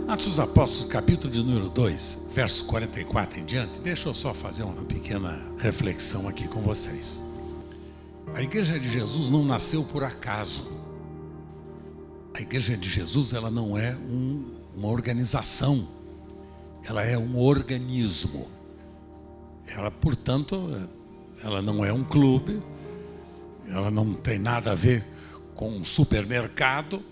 Atos dos Apóstolos, capítulo de número 2, verso 44 em diante, deixa eu só fazer uma pequena reflexão aqui com vocês. A Igreja de Jesus não nasceu por acaso. A Igreja de Jesus, ela não é uma organização, ela é um organismo. Ela, portanto, ela não é um clube, ela não tem nada a ver com um supermercado,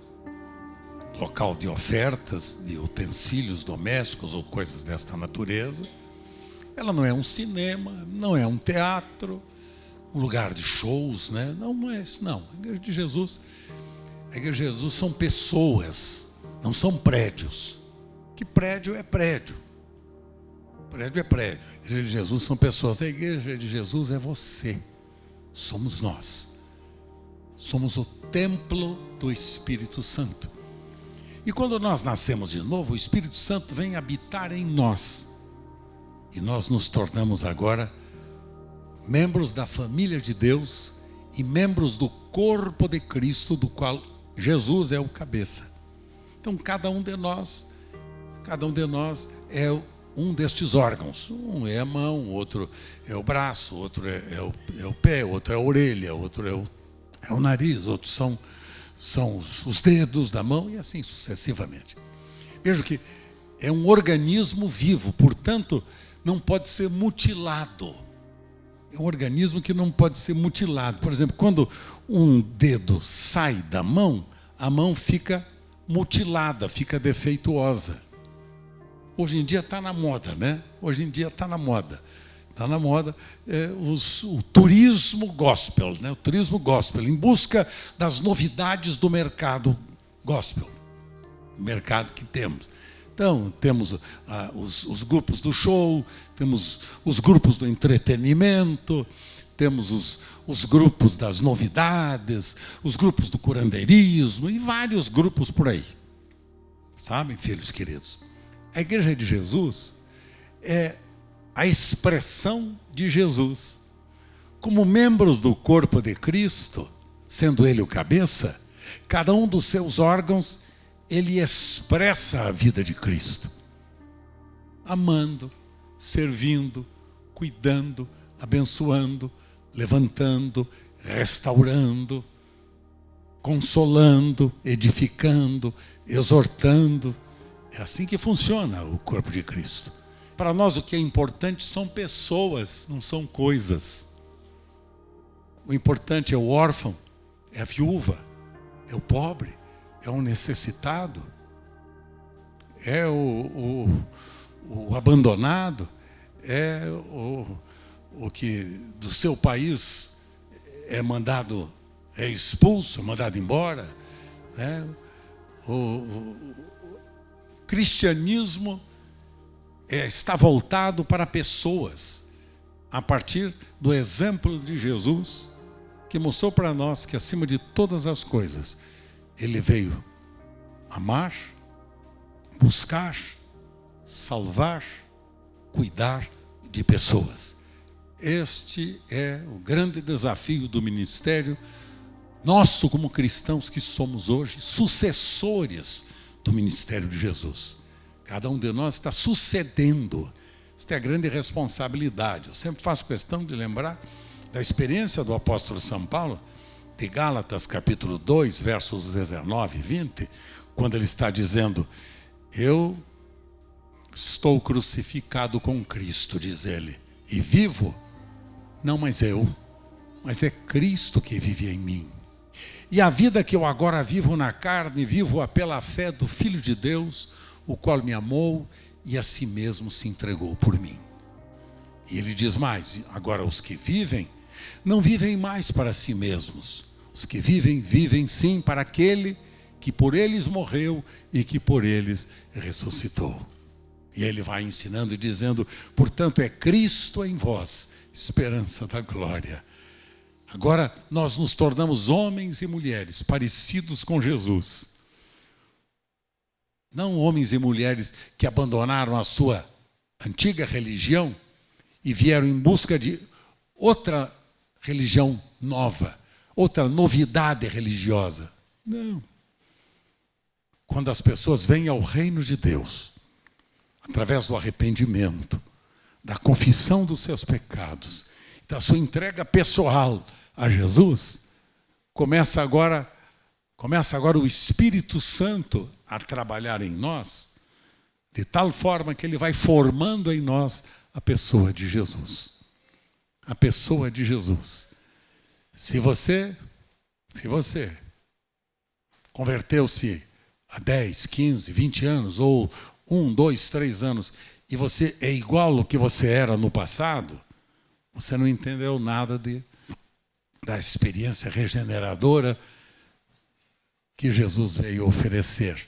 local de ofertas, de utensílios domésticos ou coisas desta natureza. Ela não é um cinema, não é um teatro, um lugar de shows, né? Não é isso, não. A Igreja de Jesus são pessoas, não são prédios. Que prédio é prédio. Prédio é prédio. A Igreja de Jesus são pessoas. A Igreja de Jesus é você. Somos nós. Somos o templo do Espírito Santo. E quando nós nascemos de novo, o Espírito Santo vem habitar em nós. E nós nos tornamos agora membros da família de Deus e membros do corpo de Cristo, do qual Jesus é o cabeça. Então cada um de nós é um destes órgãos. Um é a mão, outro é o braço, outro é o pé, outro é a orelha, outro é o nariz, outros são os dedos da mão e assim sucessivamente. Veja que é um organismo vivo, portanto, não pode ser mutilado. É um organismo que não pode ser mutilado. Por exemplo, quando um dedo sai da mão, a mão fica mutilada, fica defeituosa. Hoje em dia está na moda, né? Hoje em dia está na moda. Está na moda o turismo gospel, né? O turismo gospel, em busca das novidades do mercado gospel, o mercado que temos. Então, temos os grupos do show, temos os grupos do entretenimento, temos os grupos das novidades, os grupos do curandeirismo e vários grupos por aí. Sabem, filhos queridos? A Igreja de Jesus é a expressão de Jesus. Como membros do corpo de Cristo, sendo Ele o cabeça, cada um dos seus órgãos, ele expressa a vida de Cristo. Amando, servindo, cuidando, abençoando, levantando, restaurando, consolando, edificando, exortando. É assim que funciona o corpo de Cristo. Para nós o que é importante são pessoas, não são coisas. O importante é o órfão, é a viúva, é o pobre, é o necessitado, é o abandonado, é o que do seu país é mandado, é expulso, é mandado embora, né? O cristianismo está voltado para pessoas, a partir do exemplo de Jesus, que mostrou para nós que acima de todas as coisas, Ele veio amar, buscar, salvar, cuidar de pessoas. Este é o grande desafio do ministério, nosso como cristãos que somos hoje, sucessores do ministério de Jesus. Cada um de nós está sucedendo. Esta é a grande responsabilidade. Eu sempre faço questão de lembrar da experiência do apóstolo São Paulo, de Gálatas capítulo 2, versos 19 e 20, quando ele está dizendo: eu estou crucificado com Cristo, diz ele, e vivo, não mais eu, mas é Cristo que vive em mim. E a vida que eu agora vivo na carne, vivo-a pela fé do Filho de Deus, o qual me amou e a si mesmo se entregou por mim. E ele diz mais: agora os que vivem, não vivem mais para si mesmos. Os que vivem, vivem sim para aquele que por eles morreu e que por eles ressuscitou. E ele vai ensinando e dizendo: portanto é Cristo em vós, esperança da glória. Agora nós nos tornamos homens e mulheres parecidos com Jesus. Não homens e mulheres que abandonaram a sua antiga religião e vieram em busca de outra religião nova, outra novidade religiosa. Não. quando as pessoas vêm ao reino de Deus, através do arrependimento, da confissão dos seus pecados, da sua entrega pessoal a Jesus, começa agora o Espírito Santo a trabalhar em nós, de tal forma que ele vai formando em nós a pessoa de Jesus. A pessoa de Jesus. Se você converteu-se há 10, 15, 20 anos, ou 1, 2, 3 anos, e você é igual ao que você era no passado, você não entendeu nada da experiência regeneradora que Jesus veio oferecer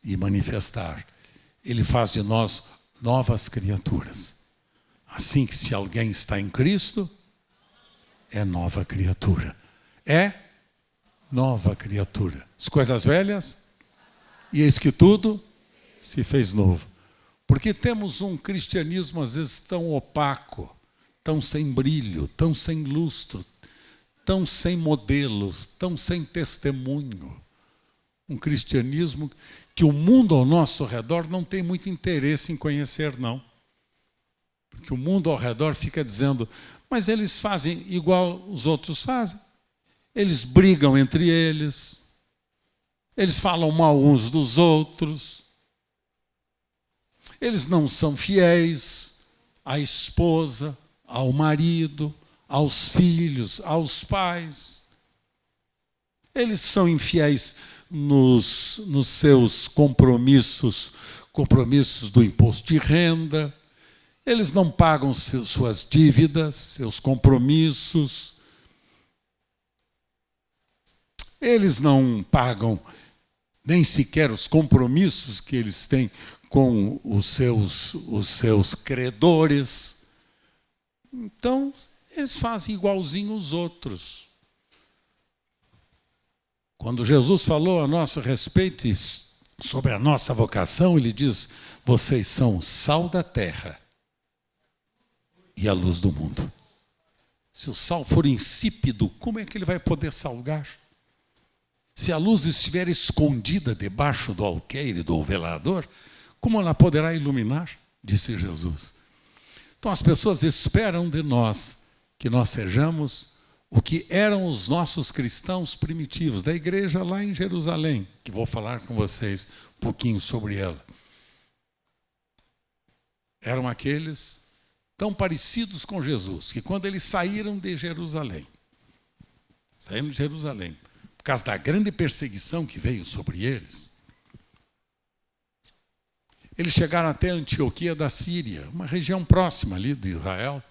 e manifestar. Ele faz de nós novas criaturas. Assim que se alguém está em Cristo, é nova criatura. É nova criatura. As coisas velhas, e eis que tudo se fez novo. Porque temos um cristianismo às vezes tão opaco, tão sem brilho, tão sem lustro, tão sem modelos, tão sem testemunho. Um cristianismo que o mundo ao nosso redor não tem muito interesse em conhecer, não. Porque o mundo ao redor fica dizendo, mas eles fazem igual os outros fazem. Eles brigam entre eles, eles falam mal uns dos outros, eles não são fiéis à esposa, ao marido, aos filhos, aos pais. Eles são infiéis nos seus compromissos do imposto de renda. Eles não pagam suas dívidas, seus compromissos. Eles não pagam nem sequer os compromissos que eles têm com os seus credores. Então, eles fazem igualzinho os outros. Quando Jesus falou a nosso respeito e sobre a nossa vocação, ele diz, vocês são sal da terra e a luz do mundo. Se o sal for insípido, como é que ele vai poder salgar? Se a luz estiver escondida debaixo do alqueire, do velador, como ela poderá iluminar? Disse Jesus. Então as pessoas esperam de nós que nós sejamos o que eram os nossos cristãos primitivos, da igreja lá em Jerusalém, que vou falar com vocês um pouquinho sobre ela. Eram aqueles tão parecidos com Jesus, que quando eles saíram de Jerusalém, por causa da grande perseguição que veio sobre eles, eles chegaram até Antioquia da Síria, uma região próxima ali de Israel.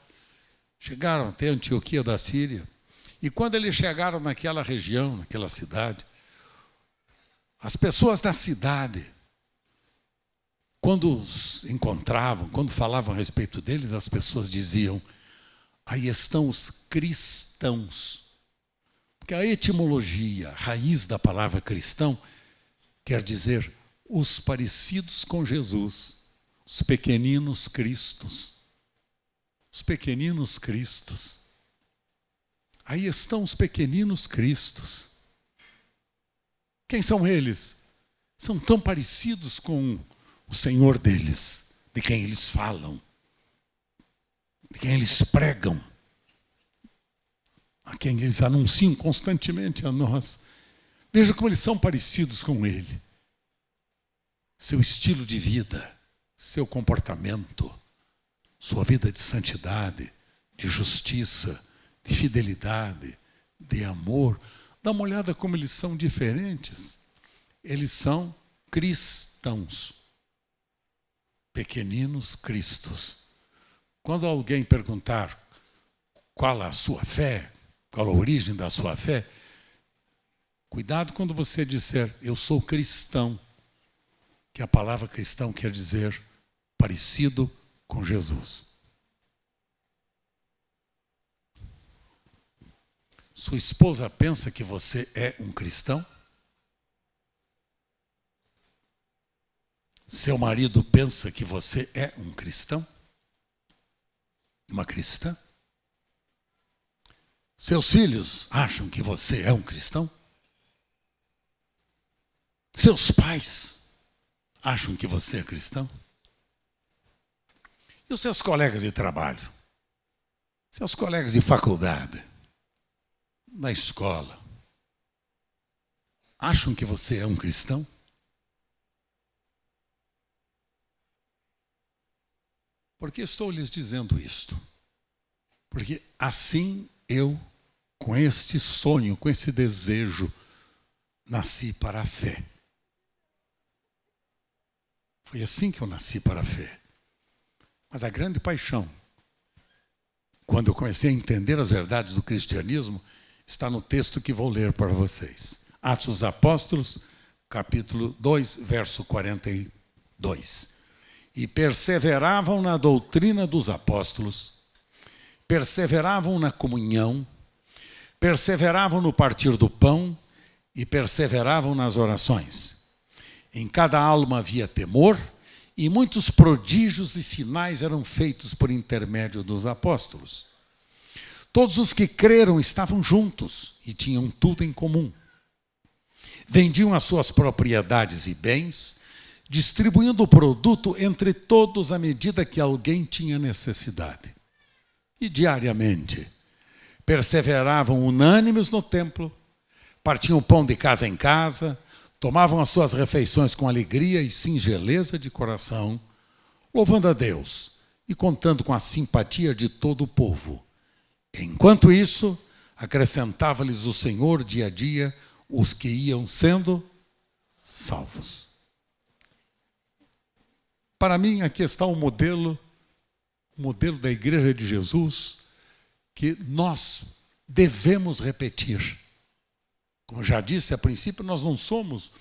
Chegaram até Antioquia da Síria. E quando eles chegaram naquela região, naquela cidade, as pessoas da cidade, quando os encontravam, quando falavam a respeito deles, as pessoas diziam, aí estão os cristãos. Porque a etimologia, a raiz da palavra cristão, quer dizer os parecidos com Jesus, os pequeninos cristos. Os pequeninos cristos. Aí estão os pequeninos cristos. Quem são eles? São tão parecidos com o Senhor deles, de quem eles falam, de quem eles pregam, a quem eles anunciam constantemente a nós. Veja como eles são parecidos com Ele. Seu estilo de vida, seu comportamento, sua vida de santidade, de justiça, de fidelidade, de amor. Dá uma olhada como eles são diferentes. Eles são cristãos, pequeninos cristos. Quando alguém perguntar qual a sua fé, qual a origem da sua fé, cuidado quando você disser, eu sou cristão, que a palavra cristão quer dizer parecido com Jesus. Sua esposa pensa que você é um cristão? Seu marido pensa que você é um cristão? Uma cristã? Seus filhos acham que você é um cristão? Seus pais acham que você é cristão? E os seus colegas de trabalho? Seus colegas de faculdade? Na escola? Acham que você é um cristão? Por que estou lhes dizendo isto? Porque assim eu, com este sonho, com esse desejo, nasci para a fé. Foi assim que eu nasci para a fé. Mas a grande paixão, quando eu comecei a entender as verdades do cristianismo, está no texto que vou ler para vocês. Atos dos Apóstolos, capítulo 2, verso 42. E perseveravam na doutrina dos apóstolos, perseveravam na comunhão, perseveravam no partir do pão e perseveravam nas orações. Em cada alma havia temor, e muitos prodígios e sinais eram feitos por intermédio dos apóstolos. Todos os que creram estavam juntos e tinham tudo em comum. Vendiam as suas propriedades e bens, distribuindo o produto entre todos à medida que alguém tinha necessidade. E diariamente perseveravam unânimes no templo, partiam o pão de casa em casa, tomavam as suas refeições com alegria e singeleza de coração, louvando a Deus e contando com a simpatia de todo o povo. Enquanto isso, acrescentava-lhes o Senhor dia a dia os que iam sendo salvos. Para mim, aqui está o modelo da Igreja de Jesus, que nós devemos repetir. Como já disse, a princípio nós não somos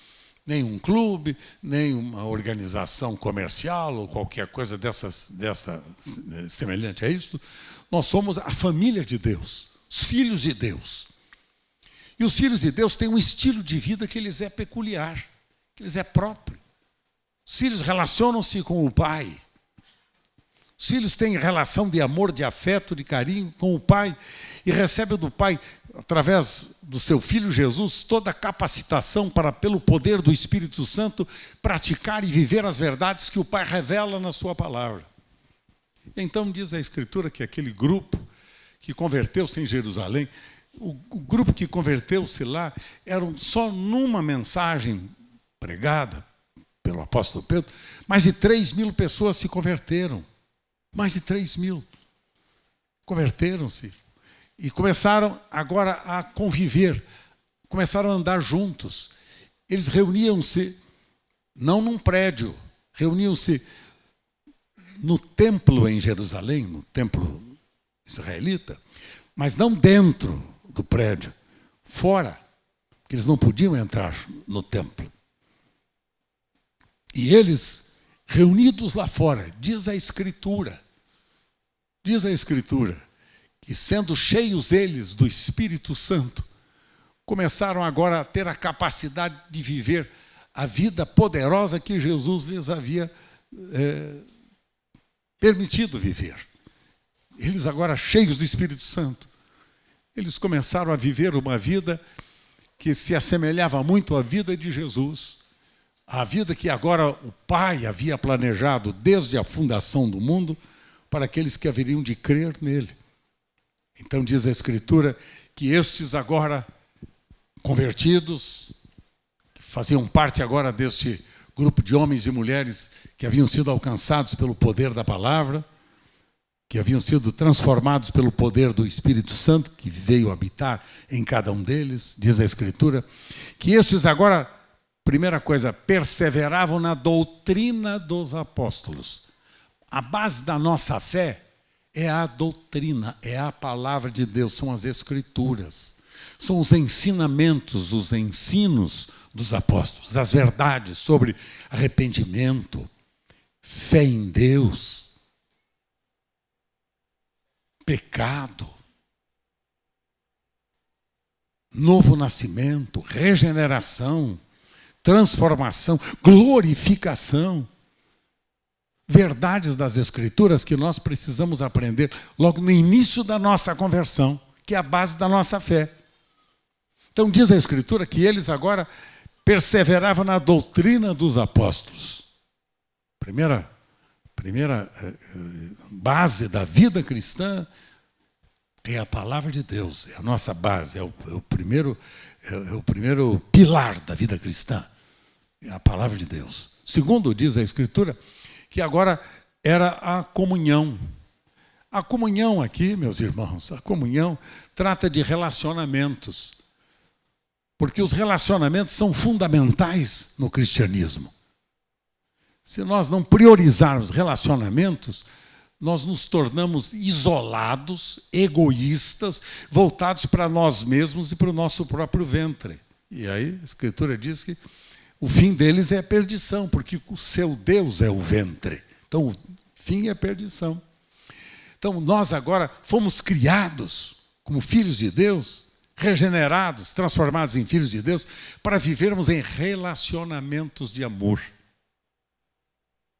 nem um clube, nem uma organização comercial ou qualquer coisa dessa semelhante a isso. Nós somos a família de Deus, os filhos de Deus. E os filhos de Deus têm um estilo de vida que lhes é peculiar, que lhes é próprio. Os filhos relacionam-se com o pai. Os filhos têm relação de amor, de afeto, de carinho com o pai e recebem do pai, através do seu filho Jesus, toda a capacitação para, pelo poder do Espírito Santo, praticar e viver as verdades que o pai revela na sua palavra. Então diz a Escritura que aquele grupo que converteu-se em Jerusalém, o grupo que converteu-se lá, eram só numa mensagem pregada pelo apóstolo Pedro, mais de 3.000 pessoas se converteram. Mais de 3.000 converteram-se e começaram agora a conviver, começaram a andar juntos. Eles reuniam-se, não num prédio, reuniam-se no templo em Jerusalém, no templo israelita, mas não dentro do prédio, fora, porque eles não podiam entrar no templo. E eles, reunidos lá fora, diz a Escritura, que sendo cheios eles do Espírito Santo, começaram agora a ter a capacidade de viver a vida poderosa que Jesus lhes havia permitido viver. Eles agora cheios do Espírito Santo, eles começaram a viver uma vida que se assemelhava muito à vida de Jesus, a vida que agora o Pai havia planejado desde a fundação do mundo para aqueles que haveriam de crer nele. Então diz a Escritura que estes agora convertidos, que faziam parte agora deste grupo de homens e mulheres que haviam sido alcançados pelo poder da palavra, que haviam sido transformados pelo poder do Espírito Santo, que veio habitar em cada um deles, diz a Escritura, que estes agora, primeira coisa, perseveravam na doutrina dos apóstolos. A base da nossa fé é a doutrina, é a palavra de Deus, são as Escrituras. São os ensinamentos, os ensinos dos apóstolos, as verdades sobre arrependimento, fé em Deus, pecado, novo nascimento, regeneração, transformação, glorificação. Verdades das Escrituras que nós precisamos aprender logo no início da nossa conversão, que é a base da nossa fé. Então diz a Escritura que eles agora perseverava na doutrina dos apóstolos. Primeira base da vida cristã é a palavra de Deus, é a nossa base, é o primeiro pilar da vida cristã, é a palavra de Deus. Segundo, diz a Escritura, que agora era a comunhão. A comunhão aqui, meus irmãos, a comunhão trata de relacionamentos, porque os relacionamentos são fundamentais no cristianismo. Se nós não priorizarmos relacionamentos, nós nos tornamos isolados, egoístas, voltados para nós mesmos e para o nosso próprio ventre. E aí a Escritura diz que o fim deles é a perdição, porque o seu Deus é o ventre. Então o fim é a perdição. Então nós agora fomos criados como filhos de Deus, regenerados, transformados em filhos de Deus, para vivermos em relacionamentos de amor,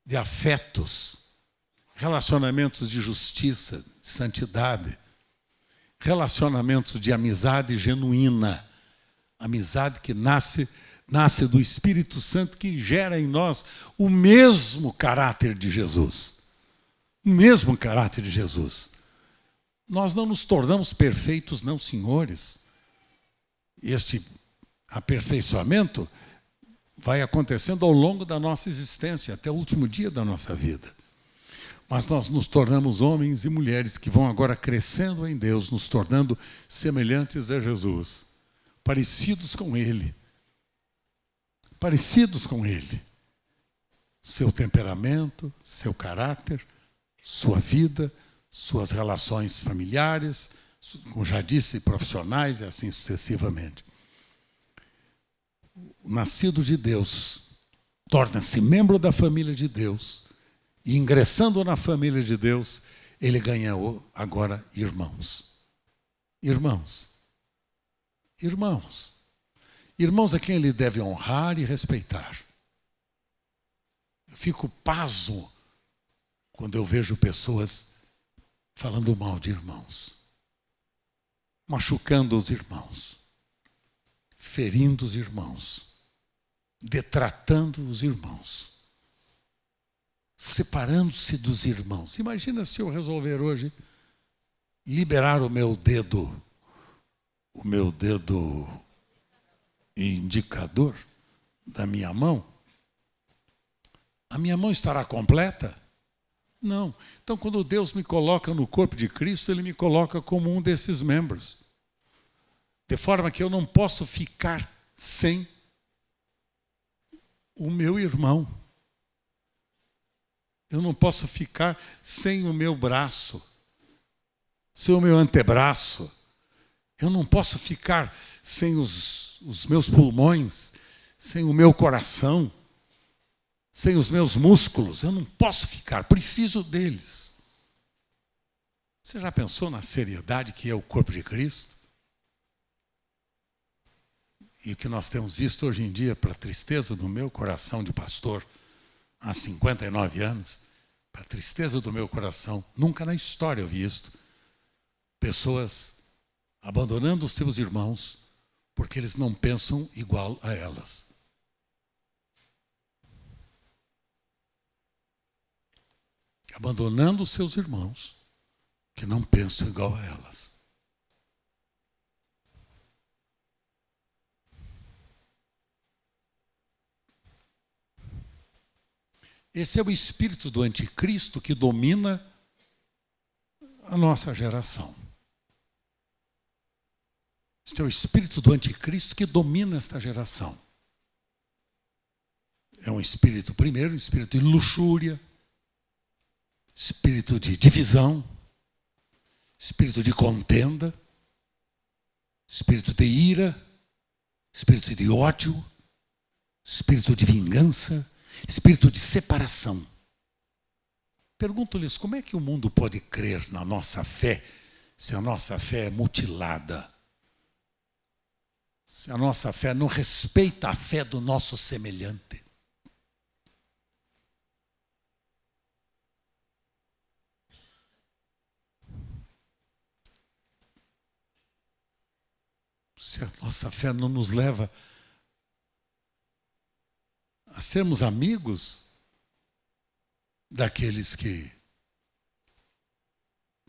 de afetos, relacionamentos de justiça, de santidade, relacionamentos de amizade genuína, amizade que nasce do Espírito Santo, que gera em nós o mesmo caráter de Jesus. O mesmo caráter de Jesus. Nós não nos tornamos perfeitos, não, senhores. Este aperfeiçoamento vai acontecendo ao longo da nossa existência, até o último dia da nossa vida. Mas nós nos tornamos homens e mulheres que vão agora crescendo em Deus, nos tornando semelhantes a Jesus, parecidos com Ele. Parecidos com Ele. Seu temperamento, seu caráter, sua vida, suas relações familiares, como já disse, profissionais e assim sucessivamente. O nascido de Deus torna-se membro da família de Deus e, ingressando na família de Deus, ele ganhou agora irmãos. Irmãos. Irmãos. Irmãos a quem ele deve honrar e respeitar. Eu fico pasmo quando eu vejo pessoas falando mal de irmãos, machucando os irmãos, ferindo os irmãos, detratando os irmãos, separando-se dos irmãos. Imagina se eu resolver hoje liberar o meu dedo indicador da minha mão. A minha mão estará completa? Não. Então, quando Deus me coloca no corpo de Cristo, Ele me coloca como um desses membros. De forma que eu não posso ficar sem o meu irmão. Eu não posso ficar sem o meu braço, sem o meu antebraço. Eu não posso ficar sem os meus pulmões, sem o meu coração, sem os meus músculos. Eu não posso ficar, preciso deles. Você já pensou na seriedade que é o corpo de Cristo? E o que nós temos visto hoje em dia, para a tristeza do meu coração de pastor, há 59 anos, para a tristeza do meu coração, nunca na história eu vi isto. Pessoas abandonando os seus irmãos porque eles não pensam igual a elas. Abandonando os seus irmãos que não pensam igual a elas. Esse é o espírito do anticristo que domina a nossa geração. Este é o espírito do anticristo que domina esta geração. É um espírito, primeiro, um espírito de luxúria, espírito de divisão, espírito de contenda, espírito de ira, espírito de ódio, espírito de vingança, espírito de separação. Pergunto-lhes, como é que o mundo pode crer na nossa fé se a nossa fé é mutilada? Se a nossa fé não respeita a fé do nosso semelhante? Se a nossa fé não nos leva a sermos amigos daqueles que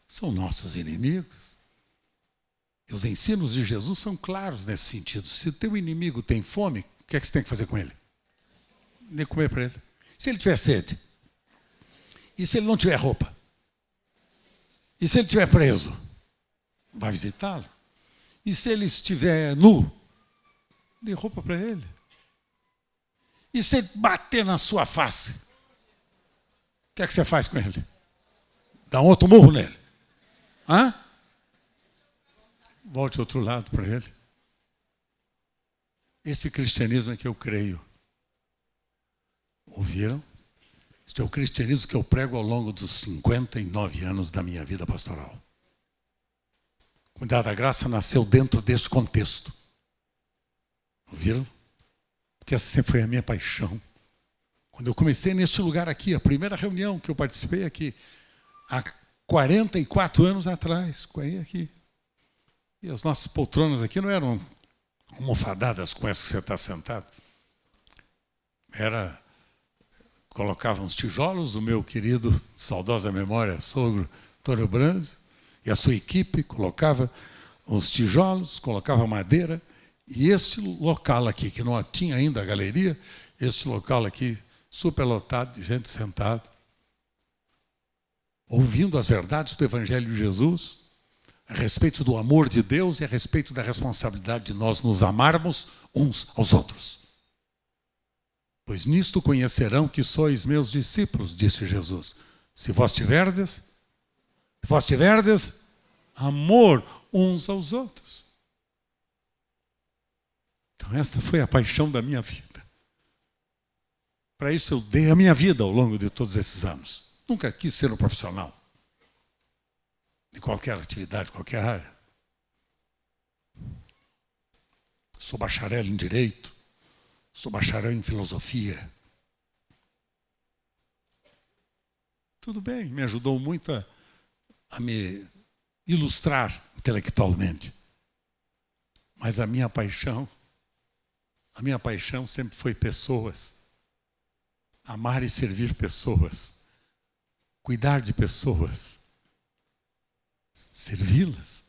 são nossos inimigos. E os ensinos de Jesus são claros nesse sentido. Se o teu inimigo tem fome, o que é que você tem que fazer com ele? Nem comer para ele. Se ele tiver sede? E se ele não tiver roupa? E se ele estiver preso? Vai visitá-lo. E se ele estiver nu? Dê roupa para ele. E se ele bater na sua face? O que é que você faz com ele? Dá um outro murro nele. Hã? Volte ao outro lado para ele. Esse cristianismo é que eu creio. Ouviram? Este é o cristianismo que eu prego ao longo dos 59 anos da minha vida pastoral. Cuidar da Graça nasceu dentro deste contexto. Ouviram? Porque essa sempre foi a minha paixão. Quando eu comecei neste lugar aqui, a primeira reunião que eu participei aqui, há 44 anos atrás, aqui. E as nossas poltronas aqui não eram almofadadas com essa que você está sentado. Colocava uns tijolos, o meu querido, saudosa memória, sogro Antônio Brandes, e a sua equipe colocava os tijolos, colocava madeira, e este local aqui, que não tinha ainda a galeria, este local aqui, superlotado de gente sentada, ouvindo as verdades do Evangelho de Jesus, a respeito do amor de Deus e a respeito da responsabilidade de nós nos amarmos uns aos outros. Pois nisto conhecerão que sois meus discípulos, disse Jesus. Se vós tiverdes amor uns aos outros. Então esta foi a paixão da minha vida. Para isso eu dei a minha vida ao longo de todos esses anos. Nunca quis ser um profissional de qualquer atividade, qualquer área. Sou bacharel em Direito, sou bacharel em Filosofia. Tudo bem, me ajudou muito a me ilustrar intelectualmente. Mas a minha paixão sempre foi pessoas. Amar e servir pessoas. Cuidar de pessoas. Servi-las.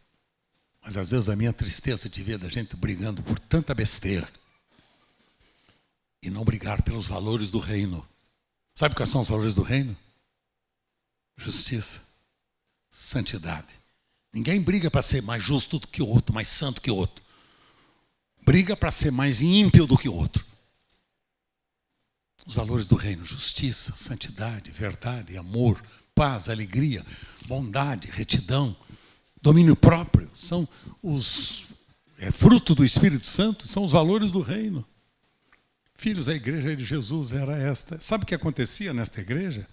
Mas às vezes a minha tristeza de ver a gente brigando por tanta besteira e não brigar pelos valores do reino. Sabe quais são os valores do reino? Justiça, santidade. Ninguém briga para ser mais justo do que o outro, mais santo que o outro. Briga para ser mais ímpio do que o outro. Os valores do reino: justiça, santidade, verdade, amor, paz, alegria, bondade, retidão, domínio próprio, são fruto do Espírito Santo, são os valores do reino. Filhos, a igreja de Jesus era esta. Sabe o que acontecia nesta igreja?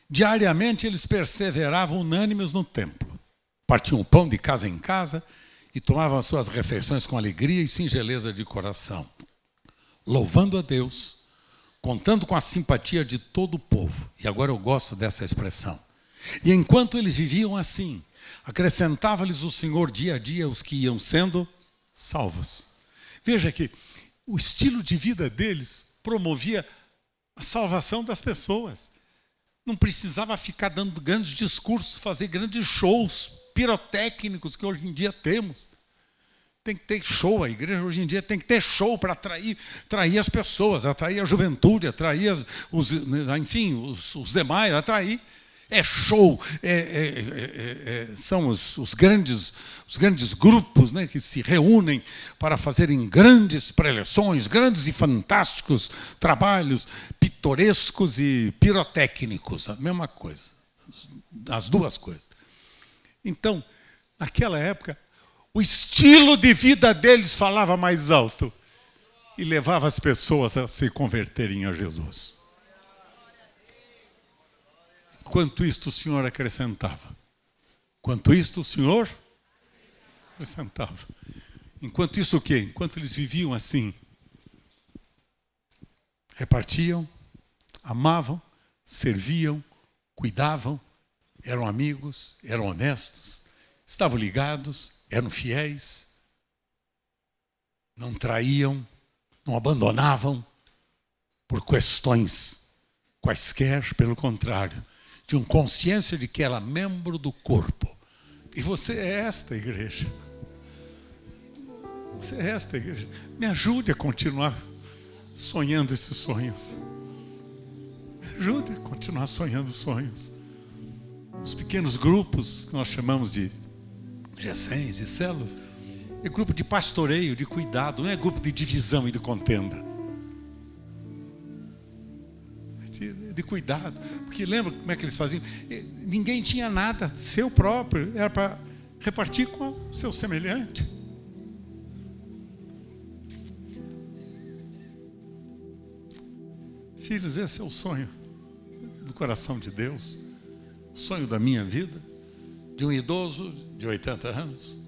Diariamente eles perseveravam unânimes no templo. Partiam o pão de casa em casa e tomavam as suas refeições com alegria e singeleza de coração, louvando a Deus, contando com a simpatia de todo o povo. E agora eu gosto dessa expressão. E enquanto eles viviam assim, acrescentava-lhes o Senhor dia a dia os que iam sendo salvos. Veja que o estilo de vida deles promovia a salvação das pessoas. Não precisava ficar dando grandes discursos, fazer grandes shows pirotécnicos que hoje em dia temos. Tem que ter show, a igreja hoje em dia tem que ter show para atrair as pessoas, atrair a juventude, atrair os demais, atrair. É show, são os grandes grupos, né, que se reúnem para fazerem grandes preleções, grandes e fantásticos trabalhos pitorescos e pirotécnicos, a mesma coisa, as duas coisas. Então, naquela época, o estilo de vida deles falava mais alto e levava as pessoas a se converterem a Jesus. Enquanto isto o Senhor acrescentava. Enquanto isto o Senhor acrescentava. Enquanto isso o quê? Enquanto eles viviam assim, repartiam, amavam, serviam, cuidavam, eram amigos, eram honestos, estavam ligados, eram fiéis, não traíam, não abandonavam, por questões quaisquer, pelo contrário, tinham consciência de que ela é membro do corpo. E você é esta igreja. Você é esta igreja. Me ajude a continuar sonhando esses sonhos. Me ajude a continuar sonhando sonhos. Os pequenos grupos que nós chamamos de G100, de células, é grupo de pastoreio, de cuidado, não é grupo de divisão e de contenda. É de cuidado. Porque lembra como é que eles faziam? Ninguém tinha nada seu próprio, era para repartir com o seu semelhante. Filhos, esse é o sonho do coração de Deus, o sonho da minha vida, de um idoso de 80 anos,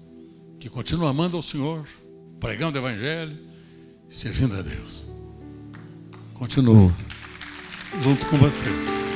que continua amando ao Senhor, pregando o Evangelho, servindo a Deus. Continuo junto com você.